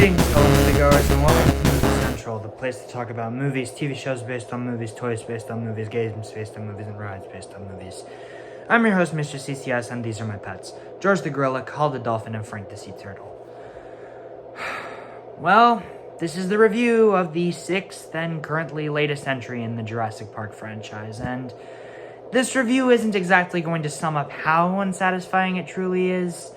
Greetings, fellow moviegoers, and welcome to Movie Central, the place to talk about movies, TV shows based on movies, toys based on movies, games based on movies, and rides based on movies. I'm your host, Mr. CCS, and these are my pets, George the Gorilla, Carl the Dolphin, and Frank the Sea Turtle. Well, this is the review of the sixth and currently latest entry in the Jurassic Park franchise, and this review isn't exactly going to sum up how unsatisfying it truly is,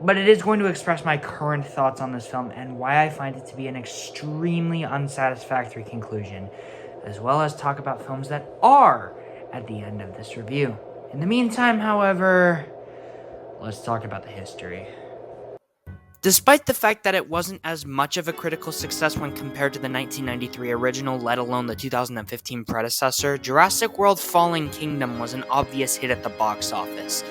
but it is going to express my current thoughts on this film and why I find it to be an extremely unsatisfactory conclusion, as well as talk about films that are at the end of this review. In the meantime, however, let's talk about the history. Despite the fact that it wasn't as much of a critical success when compared to the 1993 original, let alone the 2015 predecessor, Jurassic World Fallen Kingdom was an obvious hit at the box office.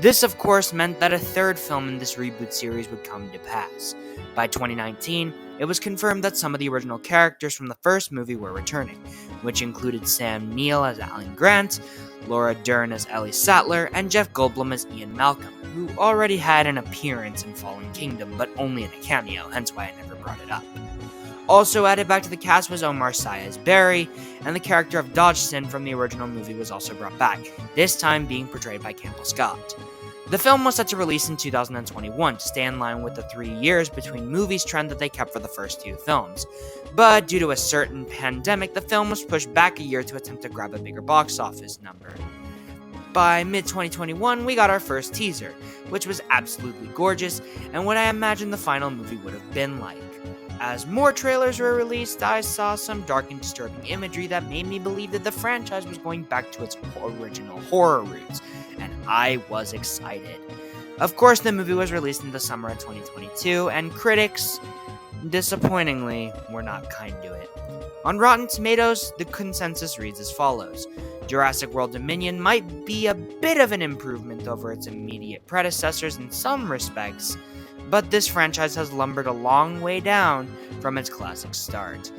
This, of course, meant that a third film in this reboot series would come to pass. By 2019, it was confirmed that some of the original characters from the first movie were returning, which included Sam Neill as Alan Grant, Laura Dern as Ellie Sattler, and Jeff Goldblum as Ian Malcolm, who already had an appearance in Fallen Kingdom, but only in a cameo, hence why I never brought it up. Also added back to the cast was Omar Sy as Barry, and the character of Dodgson from the original movie was also brought back, this time being portrayed by Campbell Scott. The film was set to release in 2021 to stay in line with the 3 years between movies trend that they kept for the first two films. But due to a certain pandemic, the film was pushed back a year to attempt to grab a bigger box office number. By mid-2021, we got our first teaser, which was absolutely gorgeous, and what I imagined the final movie would have been like. As more trailers were released, I saw some dark and disturbing imagery that made me believe that the franchise was going back to its original horror roots, and I was excited. Of course, the movie was released in the summer of 2022, and critics, disappointingly, were not kind to it. On Rotten Tomatoes, the consensus reads as follows: Jurassic World Dominion might be a bit of an improvement over its immediate predecessors in some respects, but this franchise has lumbered a long way down from its classic start.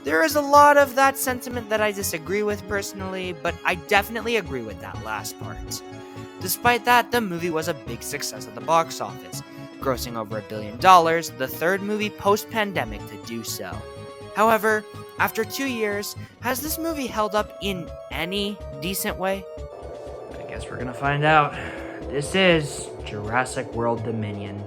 There is a lot of that sentiment that I disagree with personally, but I definitely agree with that last part. Despite that, the movie was a big success at the box office, grossing over $1 billion, the third movie post-pandemic to do so. However, after 2 years, has this movie held up in any decent way? I guess we're gonna find out. This is Jurassic World Dominion.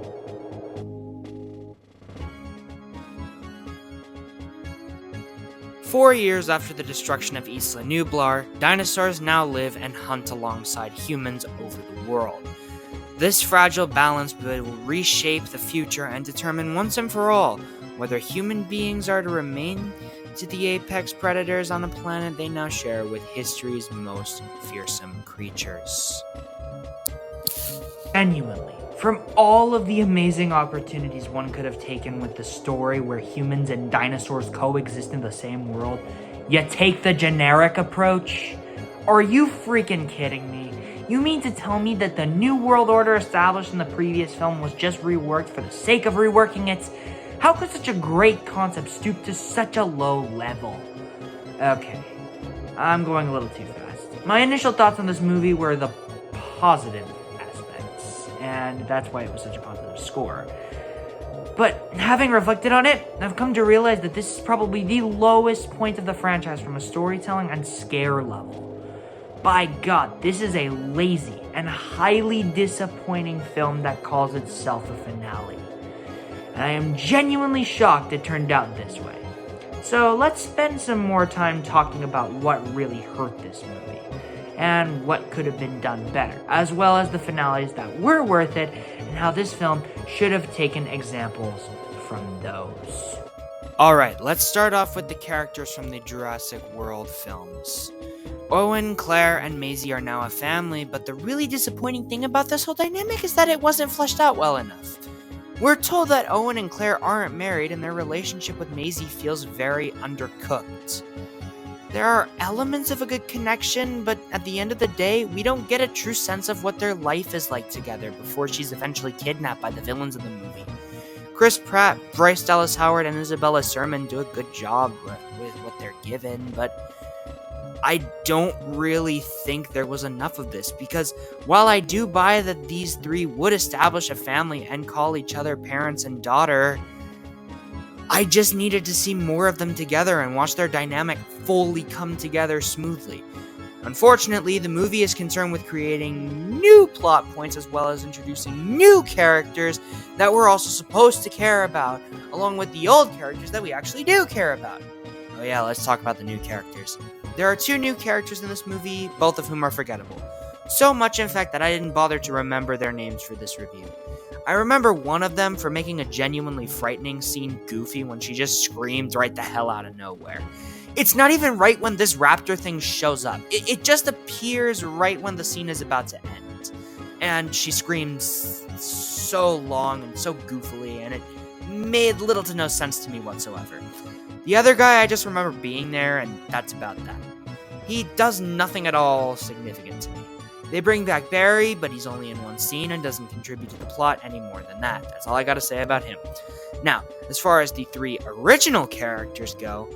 "4 years after the destruction of Isla Nublar, dinosaurs now live and hunt alongside humans over the world. This fragile balance will reshape the future and determine once and for all whether human beings are to remain to the apex predators on a planet they now share with history's most fearsome creatures." Genuinely, from all of the amazing opportunities one could have taken with the story where humans and dinosaurs coexist in the same world, you take the generic approach? Are you freaking kidding me? You mean to tell me that the New World Order established in the previous film was just reworked for the sake of reworking it? How could such a great concept stoop to such a low level? Okay, I'm going a little too fast. My initial thoughts on this movie were the positive aspects, and that's why it was such a positive score. But having reflected on it, I've come to realize that this is probably the lowest point of the franchise from a storytelling and scare level. By God, this is a lazy and highly disappointing film that calls itself a finale. And I am genuinely shocked it turned out this way. So let's spend some more time talking about what really hurt this movie, and what could have been done better, as well as the finales that were worth it, and how this film should have taken examples from those. Alright, let's start off with the characters from the Jurassic World films. Owen, Claire, and Maisie are now a family, but the really disappointing thing about this whole dynamic is that it wasn't fleshed out well enough. We're told that Owen and Claire aren't married, and their relationship with Maisie feels very undercooked. There are elements of a good connection, but at the end of the day, we don't get a true sense of what their life is like together before she's eventually kidnapped by the villains of the movie. Chris Pratt, Bryce Dallas Howard, and Isabella Sermon do a good job with what they're given, but I don't really think there was enough of this, because while I do buy that these three would establish a family and call each other parents and daughter, I just needed to see more of them together and watch their dynamic fully come together smoothly. Unfortunately, the movie is concerned with creating new plot points as well as introducing new characters that we're also supposed to care about, along with the old characters that we actually do care about. Oh yeah, let's talk about the new characters. There are 2 new characters in this movie, both of whom are forgettable. So much, in fact, that I didn't bother to remember their names for this review. I remember one of them for making a genuinely frightening scene goofy when she just screamed right the hell out of nowhere. It's not even right when this raptor thing shows up. It just appears right when the scene is about to end. And she screams so long and so goofily, and it made little to no sense to me whatsoever. The other guy, I just remember being there, and that's about that. He does nothing at all significant to me. They bring back Barry, but he's only in one scene and doesn't contribute to the plot any more than that. That's all I gotta say about him. Now, as far as the 3 original characters go,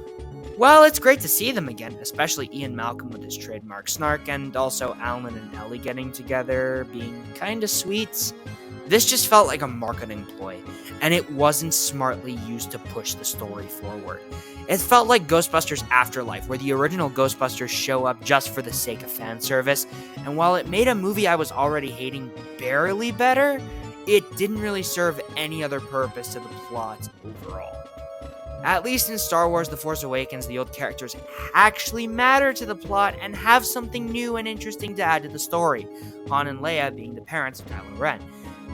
well, it's great to see them again, especially Ian Malcolm with his trademark snark, and also Alan and Ellie getting together, being kinda sweet. This just felt like a marketing ploy, and it wasn't smartly used to push the story forward. It felt like Ghostbusters Afterlife, where the original Ghostbusters show up just for the sake of fan service, and while it made a movie I was already hating barely better, it didn't really serve any other purpose to the plot overall. At least in Star Wars The Force Awakens, the old characters actually matter to the plot and have something new and interesting to add to the story, Han and Leia being the parents of Kylo Ren.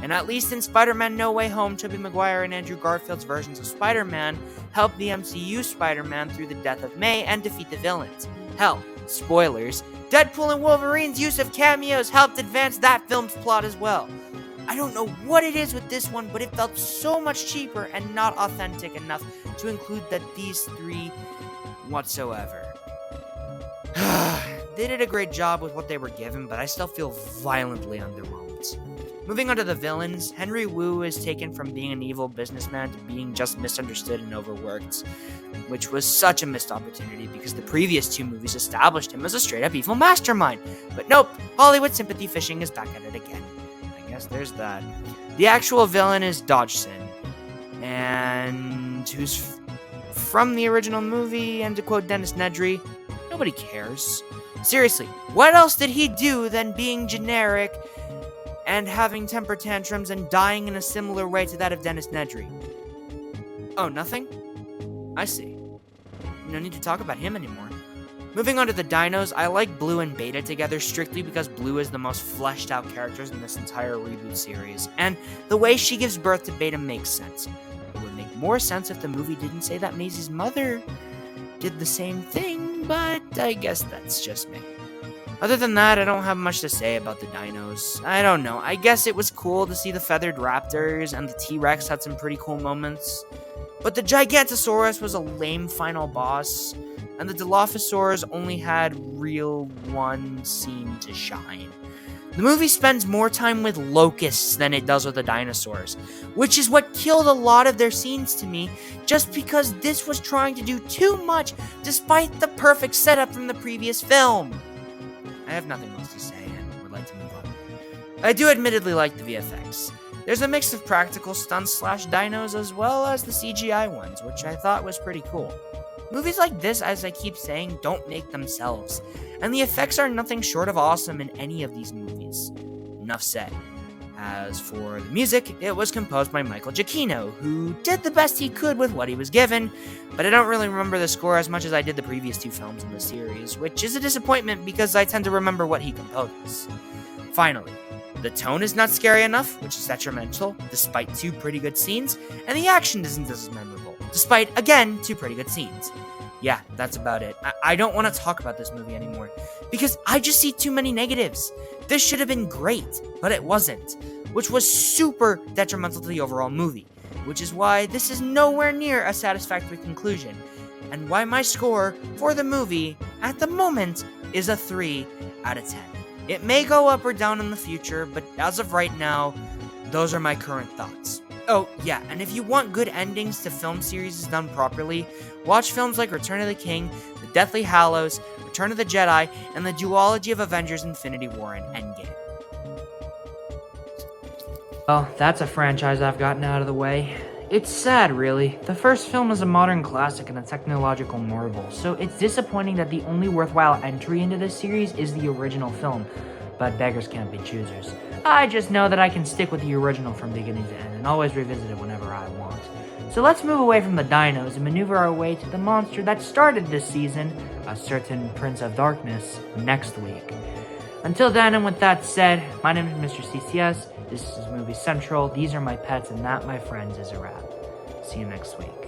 And at least in Spider-Man No Way Home, Tobey Maguire and Andrew Garfield's versions of Spider-Man helped the MCU Spider-Man through the death of May and defeat the villains. Hell, spoilers, Deadpool and Wolverine's use of cameos helped advance that film's plot as well. I don't know what it is with this one, but it felt so much cheaper and not authentic enough to include these 3 whatsoever. They did a great job with what they were given, but I still feel violently underwhelmed. Moving on to the villains, Henry Wu is taken from being an evil businessman to being just misunderstood and overworked, which was such a missed opportunity because the previous 2 movies established him as a straight-up evil mastermind. But nope, Hollywood sympathy fishing is back at it again. I guess there's that. The actual villain is Dodgson, and who's from the original movie, and to quote Dennis Nedry, nobody cares. Seriously, what else did he do than being generic and having temper tantrums and dying in a similar way to that of Dennis Nedry? Oh, nothing? I see. No need to talk about him anymore. Moving on to the dinos, I like Blue and Beta together strictly because Blue is the most fleshed out characters in this entire reboot series, and the way she gives birth to Beta makes sense. It would make more sense if the movie didn't say that Maisie's mother did the same thing, but I guess that's just me. Other than that, I don't have much to say about the dinos. I don't know, I guess it was cool to see the feathered raptors, and the T-Rex had some pretty cool moments. But the Gigantosaurus was a lame final boss, and the Dilophosaurs only had real one scene to shine. The movie spends more time with locusts than it does with the dinosaurs, which is what killed a lot of their scenes to me, just because this was trying to do too much despite the perfect setup from the previous film. I have nothing else to say and would like to move on. I do admittedly like the VFX. There's a mix of practical stunts / dinos as well as the CGI ones, which I thought was pretty cool. Movies like this, as I keep saying, don't make themselves, and the effects are nothing short of awesome in any of these movies. Enough said. As for the music, it was composed by Michael Giacchino, who did the best he could with what he was given, but I don't really remember the score as much as I did the previous 2 films in the series, which is a disappointment because I tend to remember what he composes. Finally, the tone is not scary enough, which is detrimental, despite 2 pretty good scenes, and the action isn't as memorable, despite, again, 2 pretty good scenes. Yeah, that's about it. I don't want to talk about this movie anymore, because I just see too many negatives. This should have been great, but it wasn't, which was super detrimental to the overall movie, which is why this is nowhere near a satisfactory conclusion, and why my score for the movie, at the moment, is a 3 out of 10. It may go up or down in the future, but as of right now, those are my current thoughts. Oh, yeah, and if you want good endings to film series done properly, watch films like Return of the King, The Deathly Hallows, Return of the Jedi, and the duology of Avengers Infinity War and Endgame. Well, that's a franchise I've gotten out of the way. It's sad, really. The first film is a modern classic and a technological marvel, so it's disappointing that the only worthwhile entry into this series is the original film. But beggars can't be choosers. I just know that I can stick with the original from beginning to end and always revisit it whenever I want. So let's move away from the dinos and maneuver our way to the monster that started this season, a certain Prince of Darkness, next week. Until then, and with that said, my name is Mr. CCS, this is Movie Central, these are my pets, and that, my friends, is a wrap. See you next week.